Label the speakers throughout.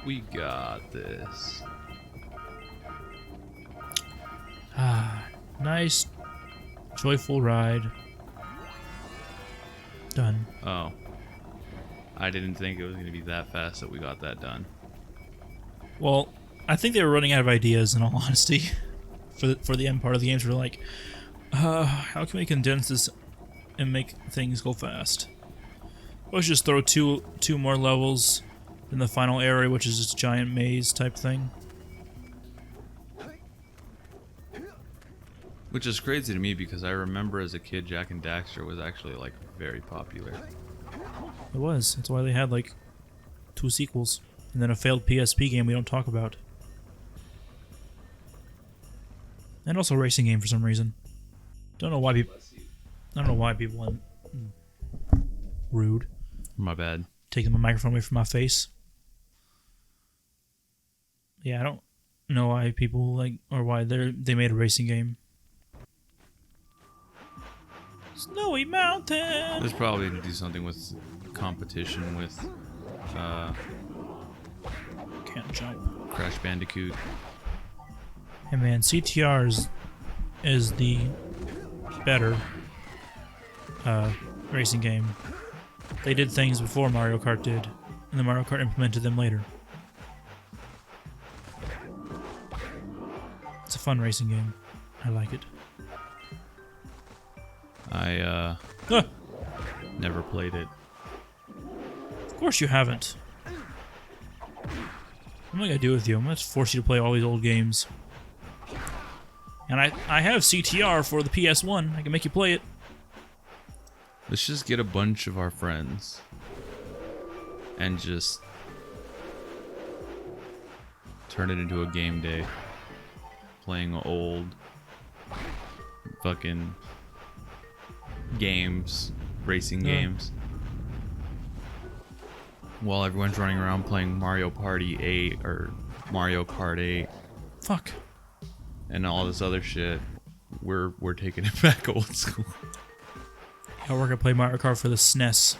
Speaker 1: We got this.
Speaker 2: Ah, nice, joyful ride. Done.
Speaker 1: Oh. I didn't think it was going to be that fast that we got that done.
Speaker 2: Well, I think they were running out of ideas, in all honesty, for the end part of the games. We're like, how can we condense this and make things go fast? Let's just throw two more levels in the final area, which is this giant maze type thing.
Speaker 1: Which is crazy to me because I remember as a kid, Jak and Daxter was actually like very popular.
Speaker 2: It was. That's why they had like 2 sequels. And then a failed PSP game we don't talk about. And also a racing game for some reason. Don't know why people... I don't know why people want... Rude.
Speaker 1: My bad.
Speaker 2: Taking my microphone away from my face. Yeah, I don't know why people like... Or why they made a racing game. Snowy Mountain!
Speaker 1: There's probably to do something with competition with
Speaker 2: Can't jump.
Speaker 1: Crash Bandicoot.
Speaker 2: Hey man, CTR is the better racing game. They did things before Mario Kart did, and the Mario Kart implemented them later. It's a fun racing game. I like it.
Speaker 1: I never played it.
Speaker 2: Of course you haven't. What am I gonna do with you? I'm gonna force you to play all these old games. And I have CTR for the PS1. I can make you play it.
Speaker 1: Let's just get a bunch of our friends and just turn it into a game day. Playing old fucking games, racing games. While everyone's running around playing Mario Party 8 or Mario Kart 8
Speaker 2: Fuck.
Speaker 1: and all this other shit, we're taking it back old school.
Speaker 2: Yeah, we're gonna play Mario Kart for the SNES.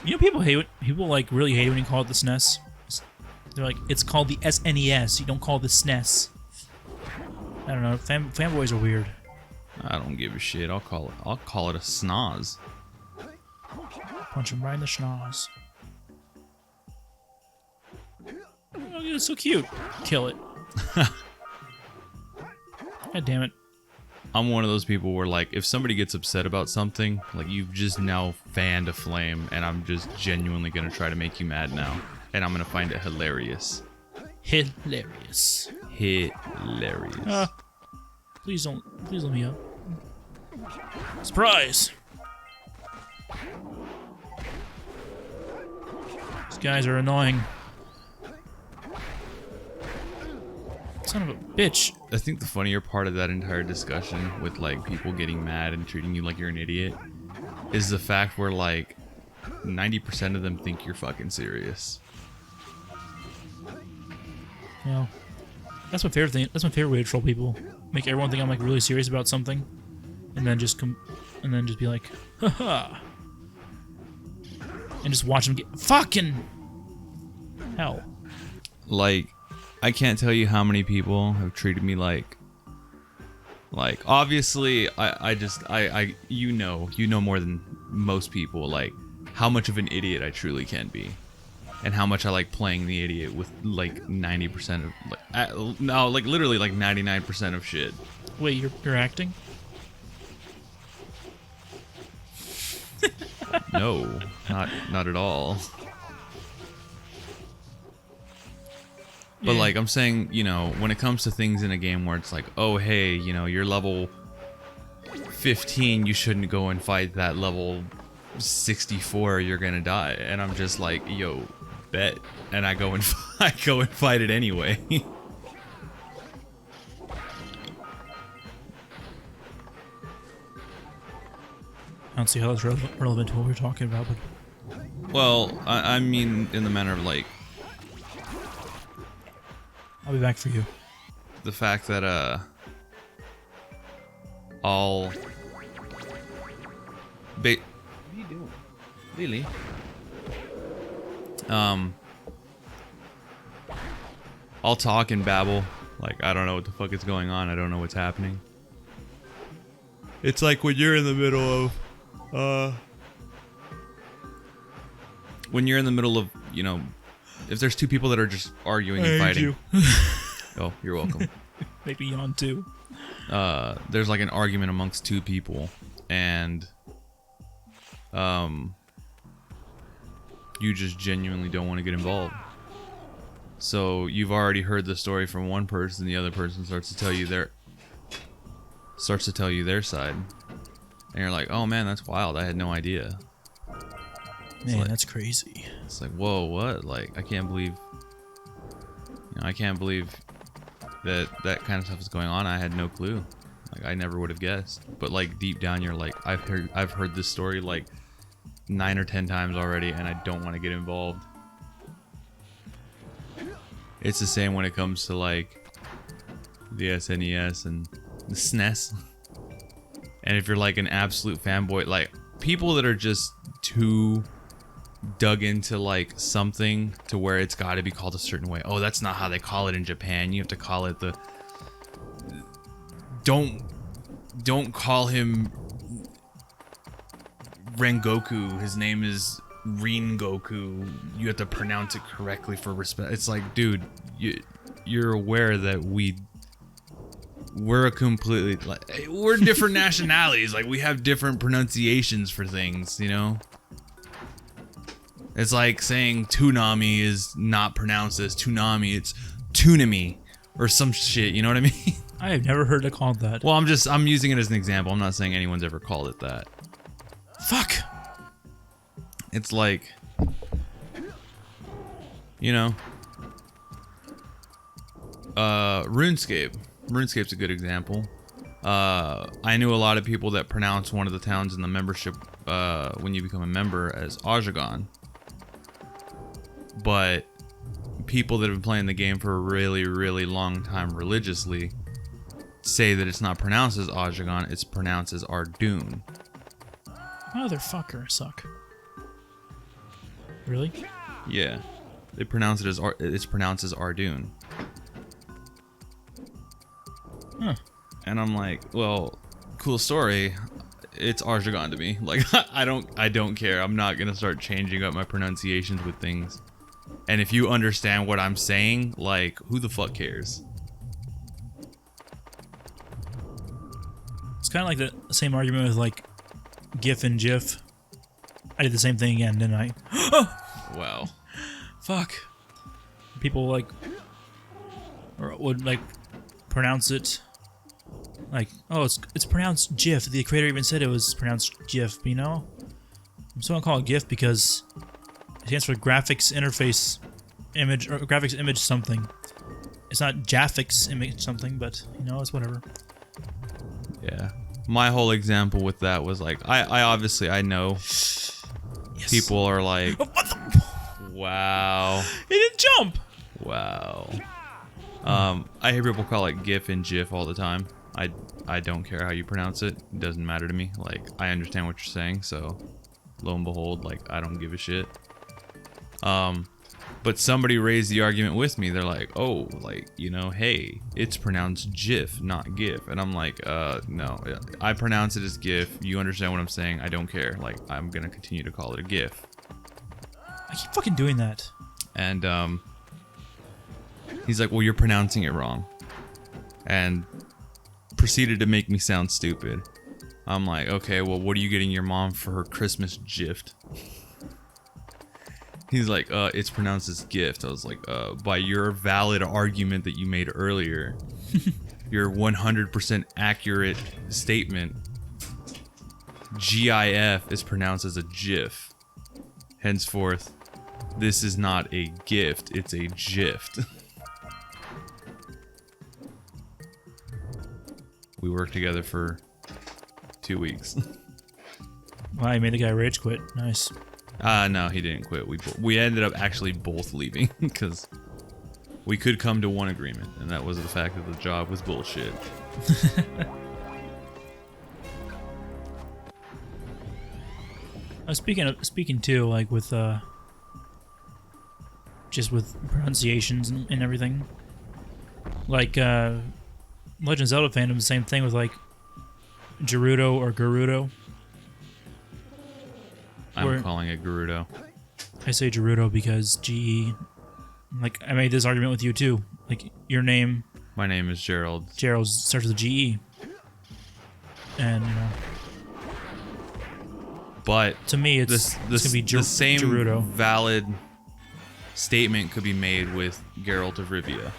Speaker 2: You know, people like really hate it when you call it the SNES. They're like, it's called the SNES. You don't call it the SNES. I don't know. Fanboys are weird.
Speaker 1: I don't give a shit. I'll call it a snoz.
Speaker 2: Punch him right in the schnoz. Oh, it's so cute. Kill it. God damn it.
Speaker 1: I'm one of those people where, like, if somebody gets upset about something, like, you've just now fanned a flame, and I'm just genuinely gonna try to make you mad now. And I'm gonna find it hilarious.
Speaker 2: Hilarious.
Speaker 1: Hilarious.
Speaker 2: Please let me up. Surprise! These guys are annoying. Son of a bitch.
Speaker 1: I think the funnier part of that entire discussion with, like, people getting mad and treating you like you're an idiot is the fact where, like, 90% of them think you're fucking serious.
Speaker 2: You know, that's my favorite thing. That's my favorite way to troll people. Make everyone think I'm like really serious about something, and then just be like, haha, and just watch them get fucking hell.
Speaker 1: Like, I can't tell you how many people have treated me like obviously I you know more than most people, like, how much of an idiot I truly can be. And how much I like playing the idiot with like 90% of like literally like 99% of shit.
Speaker 2: Wait, you're acting?
Speaker 1: No, not at all. But like I'm saying, you know, when it comes to things in a game where it's like, oh hey, you know, you're level 15, you shouldn't go and fight that level 64, you're gonna die. And I'm just like, yo, bet. And I go and fight it anyway.
Speaker 2: I don't see how that's relevant to what we're talking about, but...
Speaker 1: Well, I mean in the manner of like
Speaker 2: I'll be back for you.
Speaker 1: the fact that all what are you doing? Really? I'll talk and babble. Like, I don't know what the fuck is going on. I don't know what's happening. It's like when you're in the middle of, when you're in the middle of, you know, if there's two people that are just arguing and fighting. Oh, you're welcome.
Speaker 2: Make me yawn too.
Speaker 1: There's like an argument amongst two people, and you just genuinely don't want to get involved. So you've already heard the story from one person, the other person starts to tell you their side, and you're like, oh man, that's wild, I had no idea.
Speaker 2: Man,
Speaker 1: like,
Speaker 2: that's crazy.
Speaker 1: It's like, whoa, what? Like, I can't believe that that kind of stuff is going on. I had no clue. Like, I never would have guessed. But like deep down, you're like, I've heard this story like 9 or 10 times already, and I don't want to get involved. It's the same when it comes to like the SNES and the SNES. And if you're like an absolute fanboy, like people that are just too dug into like something to where it's got to be called a certain way. Oh, that's not how they call it in Japan. You have to call it the. Don't call him Rengoku. His name is Ringoku. You have to pronounce it correctly for respect. It's like, dude, you're aware that we're a completely like we're different nationalities. Like, we have different pronunciations for things, you know. It's like saying Toonami is not pronounced as Toonami, it's Toonami or some shit, you know what I mean?
Speaker 2: I have never heard it called that.
Speaker 1: Well, I'm using it as an example. I'm not saying anyone's ever called it that.
Speaker 2: Fuck.
Speaker 1: It's like, you know, RuneScape. RuneScape's a good example. I knew a lot of people that pronounce one of the towns in the membership when you become a member as Ajagon. But people that have been playing the game for a really, really long time religiously say that it's not pronounced as Ajagon, it's pronounced as Ardoon.
Speaker 2: Motherfucker, suck. Really?
Speaker 1: Yeah. They pronounce it as it's pronounced as Ardoon.
Speaker 2: Huh.
Speaker 1: And I'm like, well, cool story. It's Ajagon to me. Like, I don't care. I'm not gonna start changing up my pronunciations with things. And if you understand what I'm saying, like, who the fuck cares?
Speaker 2: It's kind of like the same argument with like GIF and Jiff. I did the same thing again, didn't I?
Speaker 1: Wow.
Speaker 2: Fuck. People like would like pronounce it like, oh, it's pronounced GIF. The creator even said it was pronounced GIF, you know? I'm still gonna call it GIF because it stands for graphics interface image or graphics image something. It's not Jaffix image something, but you know, it's whatever.
Speaker 1: Yeah. My whole example with that was like, I obviously, I know
Speaker 2: Yes.
Speaker 1: people are like,
Speaker 2: Oh, what the?
Speaker 1: wow.
Speaker 2: It didn't jump.
Speaker 1: Wow. I hear people call it GIF and JIF all the time. I don't care how you pronounce it. It doesn't matter to me. Like, I understand what you're saying, so lo and behold, like, I don't give a shit. But somebody raised the argument with me. They're like, oh, like, you know, hey, it's pronounced GIF, not GIF. And I'm like, no, I pronounce it as GIF. You understand what I'm saying? I don't care. Like, I'm gonna continue to call it a GIF.
Speaker 2: I keep fucking doing that.
Speaker 1: And he's like, well, you're pronouncing it wrong. And proceeded to make me sound stupid. I'm like, okay, well, what are you getting your mom for her Christmas gift? He's like, it's pronounced as gift. I was like, by your valid argument that you made earlier, your 100% accurate statement, GIF is pronounced as a GIF. Henceforth, this is not a gift, it's a gift. We worked together for 2 weeks.
Speaker 2: Wow, you made the guy rage quit. Nice.
Speaker 1: No, he didn't quit. We ended up actually both leaving because we could come to one agreement, and that was the fact that the job was bullshit.
Speaker 2: Speaking too, like with just with pronunciations and everything. Like Legend of Zelda fandom, the same thing with like Gerudo or Gerudo.
Speaker 1: I'm calling it Gerudo.
Speaker 2: I say Gerudo because GE. Like I made this argument with you too. Like your name.
Speaker 1: My name is Gerald.
Speaker 2: Gerald starts with a GE. And you know.
Speaker 1: But
Speaker 2: to me, it's gonna be
Speaker 1: the same
Speaker 2: Gerudo.
Speaker 1: valid statement could be made with Geralt of Rivia.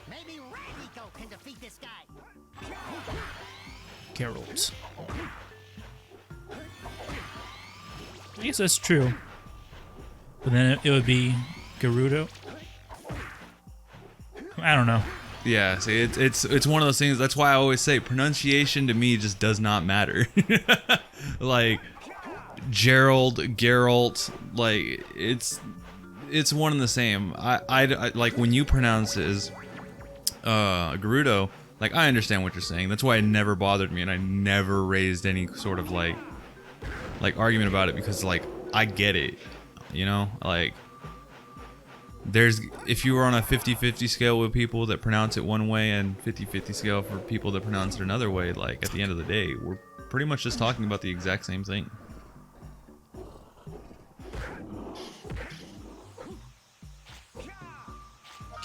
Speaker 3: Maybe Radico can defeat this guy.
Speaker 2: Geralt. I guess that's true. But then it would be Gerudo. I don't know.
Speaker 1: Yeah, see, it's one of those things. That's why I always say pronunciation to me just does not matter. Like Gerald, Geralt, like it's one and the same. I like when you pronounce it as Gerudo. Like I understand what you're saying. That's why it never bothered me, and I never raised any sort of like argument about it because like I get it, you know, like. If you were on a 50-50 scale with people that pronounce it one way and 50-50 scale for people that pronounce it another way, like at the end of the day, we're pretty much just talking about the exact same thing.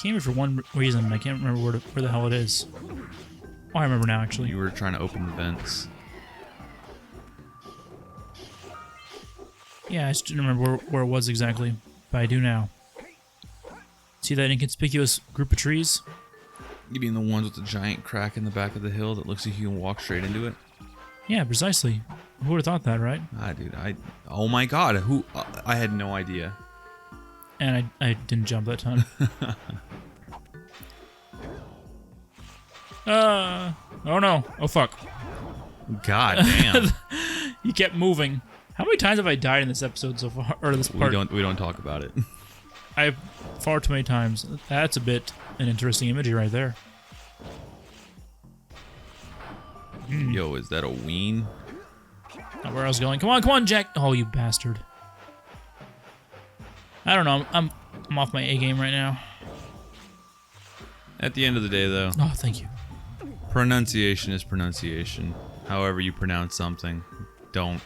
Speaker 2: Came here for one reason, and I can't remember where the hell it is. Oh, I remember now, actually.
Speaker 1: You were trying to open the vents.
Speaker 2: Yeah, I just didn't remember where it was exactly, but I do now. See that inconspicuous group of trees?
Speaker 1: You mean the ones with the giant crack in the back of the hill that looks like you can walk straight into it?
Speaker 2: Yeah, precisely. Who would have thought that, right?
Speaker 1: Ah, dude, oh my god, I had no idea.
Speaker 2: And I didn't jump that time. Oh no. Oh fuck.
Speaker 1: God damn.
Speaker 2: You kept moving. How many times have I died in this episode so far? Or this part?
Speaker 1: We don't talk about it.
Speaker 2: I've far too many times. That's a bit an interesting imagery right there.
Speaker 1: Yo, is that a ween?
Speaker 2: Not where I was going. Come on, Jack. Oh, you bastard. I don't know. I'm off my A game right now.
Speaker 1: At the end of the day, though,
Speaker 2: Oh, thank you.
Speaker 1: pronunciation is pronunciation. However you pronounce something, don't.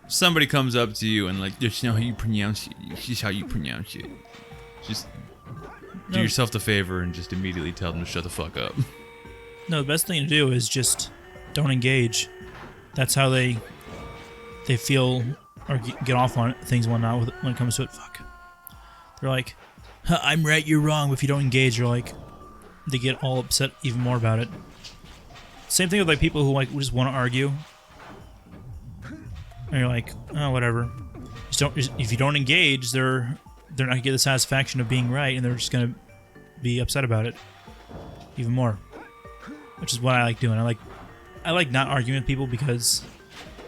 Speaker 1: Somebody comes up to you and like, just know how you pronounce it. This is how you pronounce it. Just do yourself the favor and just immediately tell them to shut the fuck up.
Speaker 2: No, the best thing to do is just don't engage. That's how they feel or get off on things and whatnot when it comes to it. Fuck. They're like, I'm right, you're wrong. But if you don't engage, you're like, they get all upset even more about it. Same thing with like people who like just want to argue. And you're like, oh, whatever. If you don't engage, they're not gonna get the satisfaction of being right, and they're just gonna be upset about it even more. Which is what I like doing. I like not arguing with people because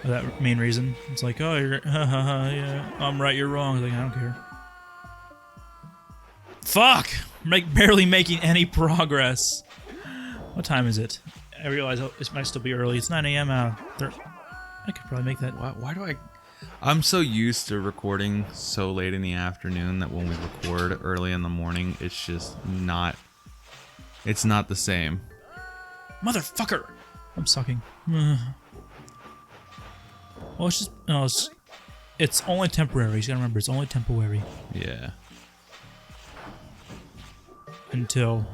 Speaker 2: of that main reason. It's like, oh, you're, yeah, I'm right, you're wrong. It's like, I don't care. Fuck! I'm barely making any progress. What time is it? I realize it might still be early. It's 9 a.m. I could probably make that.
Speaker 1: Why do I'm so used to recording so late in the afternoon that when we record early in the morning, it's just not. It's not the same.
Speaker 2: Motherfucker! I'm sucking. Well, it's just no. It's only temporary. You gotta remember, it's only temporary
Speaker 1: Yeah.
Speaker 2: until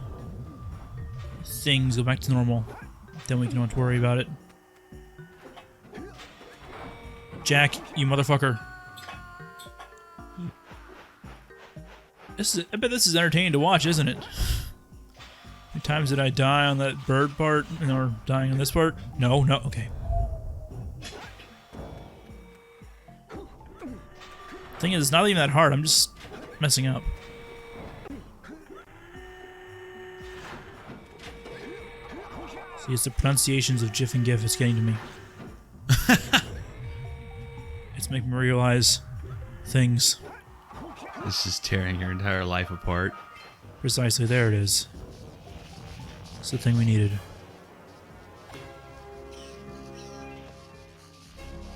Speaker 2: things go back to normal. Then we can not worry about it. Jack, you motherfucker. I bet this is entertaining to watch, isn't it? How many times did I die on that bird part? Or dying on this part? No, okay. Thing is, it's not even that hard. I'm just messing up. See, it's the pronunciations of Jiff and Gif that's getting to me. It's making me realize things.
Speaker 1: It's just tearing your entire life apart.
Speaker 2: Precisely, there it is. It's the thing we needed.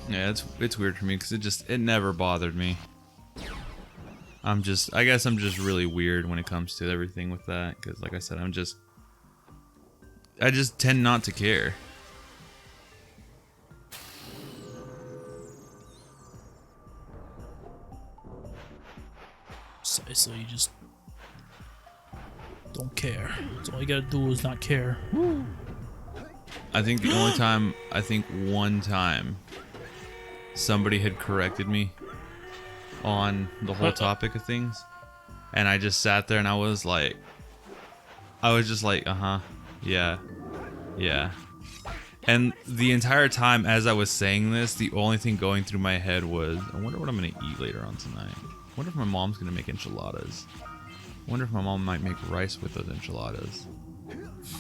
Speaker 1: Yeah, it's weird for me because it never bothered me. I guess I'm just really weird when it comes to everything with that, because like I said, I just tend not to care.
Speaker 2: So you just don't care. So all you gotta do is not care.
Speaker 1: I think one time somebody had corrected me on the whole topic of things, and I just sat there and I was just like, yeah. And the entire time as I was saying this, the only thing going through my head was, I wonder what I'm gonna eat later on tonight. I wonder if my mom's gonna make enchiladas. I wonder if my mom might make rice with those enchiladas.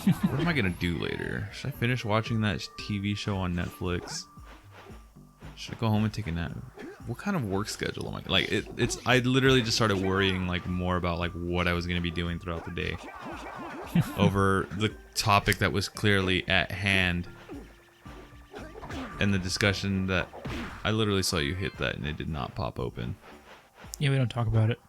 Speaker 1: What am I gonna do later? Should I finish watching that TV show on Netflix? Should I go home and take a nap? What kind of work schedule am I like? I literally just started worrying like more about like what I was gonna be doing throughout the day over the topic that was clearly at hand, and the discussion that I literally saw you hit that and it did not pop open.
Speaker 2: Yeah, we don't talk about it.